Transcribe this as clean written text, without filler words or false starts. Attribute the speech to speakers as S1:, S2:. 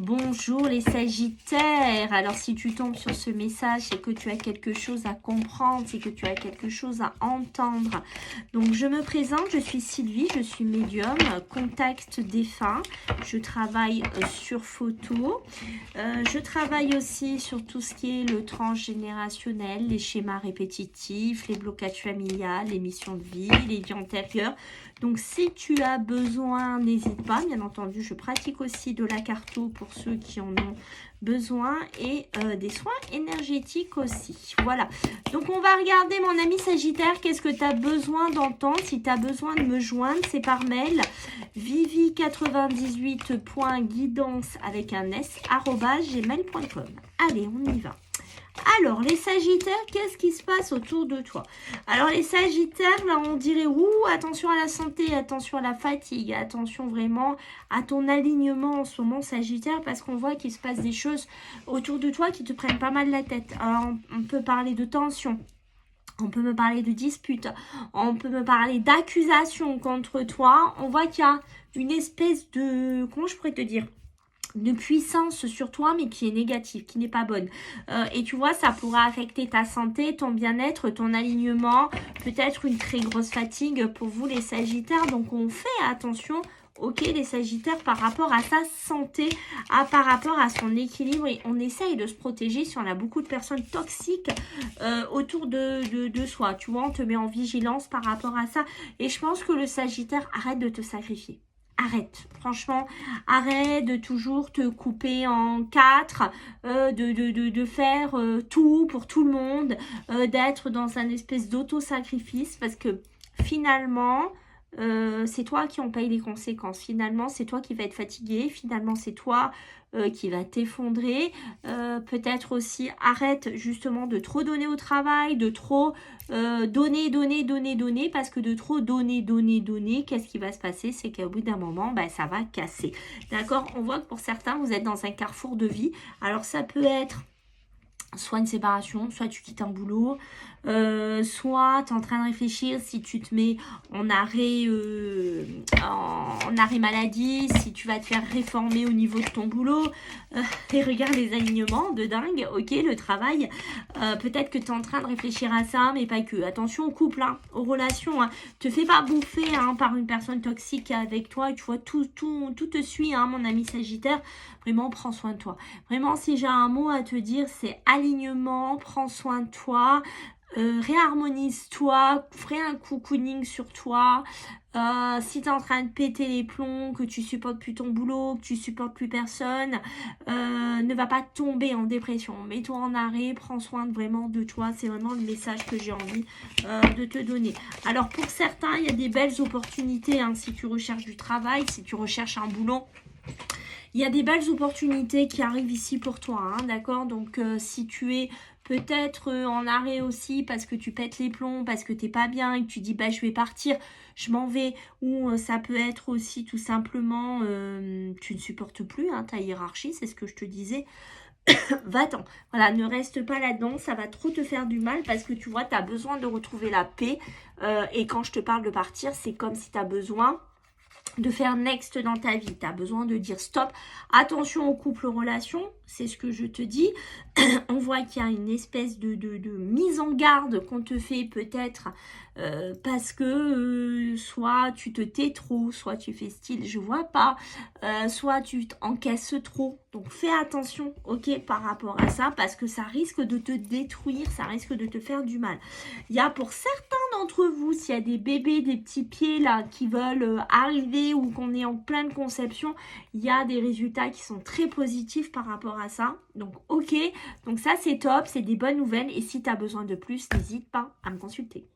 S1: Bonjour les Sagittaires. Alors si tu tombes sur ce message, c'est que tu as quelque chose à comprendre, c'est que tu as quelque chose à entendre. Donc je me présente, je suis Sylvie, je suis médium, contact défunt. Je travaille sur photo. Je travaille aussi sur tout ce qui est le transgénérationnel, les schémas répétitifs, les blocages familiales, les missions de vie, les vies antérieures. Donc si tu as besoin, n'hésite pas. Bien entendu, je pratique aussi de la carto pour ceux qui en ont besoin et des soins énergétiques aussi. Voilà. Donc on va regarder, mon ami Sagittaire, qu'est-ce que tu as besoin d'entendre. Si tu as besoin de me joindre, c'est par mail vivi98.guidance avec un s @gmail.com. Allez, on y va. Alors, les Sagittaires, qu'est-ce qui se passe autour de toi? Alors, les Sagittaires, là, on dirait, attention à la santé, attention à la fatigue, attention vraiment à ton alignement en ce moment, Sagittaire, parce qu'on voit qu'il se passe des choses autour de toi qui te prennent pas mal la tête. Alors, on peut parler de tension. On peut me parler de dispute, on peut me parler d'accusation contre toi. On voit qu'il y a une espèce de, comment je pourrais te dire, de puissance sur toi, mais qui est négative, qui n'est pas bonne. Et tu vois, ça pourra affecter ta santé, ton bien-être, ton alignement, peut-être une très grosse fatigue pour vous les Sagittaires. Donc, on fait attention, ok, les Sagittaires, par rapport à sa santé, par rapport à son équilibre. Et on essaye de se protéger si on a beaucoup de personnes toxiques autour de soi. Tu vois, on te met en vigilance par rapport à ça. Et je pense que le Sagittaire, arrête de te sacrifier. Arrête, franchement, arrête de toujours te couper en quatre, de faire tout pour tout le monde, d'être dans un espèce d'auto-sacrifice parce que finalement, c'est toi qui en paye les conséquences. Finalement, c'est toi qui va être fatigué. Finalement, c'est toi qui va t'effondrer. Peut-être aussi, arrête justement de trop donner au travail, de trop donner, parce que de trop donner, qu'est-ce qui va se passer? C'est qu'au bout d'un moment, ça va casser. D'accord? On voit que pour certains, vous êtes dans un carrefour de vie. Alors, ça peut être soit une séparation, soit tu quittes un boulot, soit tu es en train de réfléchir si tu te mets en arrêt maladie, si tu vas te faire réformer au niveau de ton boulot. Et regarde les alignements de dingue, ok, le travail. Peut-être que tu es en train de réfléchir à ça, mais pas que. Attention au couple, aux relations. Te fais pas bouffer par une personne toxique avec toi. Et tu vois, tout te suit, mon ami Sagittaire. Vraiment, prends soin de toi. Vraiment, si j'ai un mot à te dire, c'est alignement, prends soin de toi, réharmonise-toi, fais un cocooning sur toi. Si tu es en train de péter les plombs, que tu supportes plus ton boulot, que tu supportes plus personne, ne va pas tomber en dépression. Mets-toi en arrêt, prends soin vraiment de toi. C'est vraiment le message que j'ai envie de te donner. Alors pour certains, il y a des belles opportunités si tu recherches du travail, si tu recherches un boulot. Il y a des belles opportunités qui arrivent ici pour toi, d'accord? Donc, si tu es peut-être en arrêt aussi parce que tu pètes les plombs, parce que tu n'es pas bien et que tu dis, je vais partir, je m'en vais. Ou ça peut être aussi tout simplement, tu ne supportes plus ta hiérarchie, c'est ce que je te disais. Va-t'en. Voilà, ne reste pas là-dedans, ça va trop te faire du mal parce que tu vois, tu as besoin de retrouver la paix. Et quand je te parle de partir, c'est comme si tu as besoin de faire next dans ta vie. Tu as besoin de dire stop. Attention aux couples relations, c'est ce que je te dis. On voit qu'il y a une espèce de mise en garde qu'on te fait peut-être parce que soit tu te tais trop, soit tu fais style je vois pas, soit tu encaisses trop. Donc fais attention, ok, par rapport à ça, parce que ça risque de te détruire, ça risque de te faire du mal. Il y a pour certains d'entre vous, s'il y a des bébés, des petits pieds là qui veulent arriver ou qu'on est en pleine conception, il y a des résultats qui sont très positifs par rapport à ça. Donc ok, donc ça c'est top, c'est des bonnes nouvelles et si tu as besoin de plus, n'hésite pas à me consulter.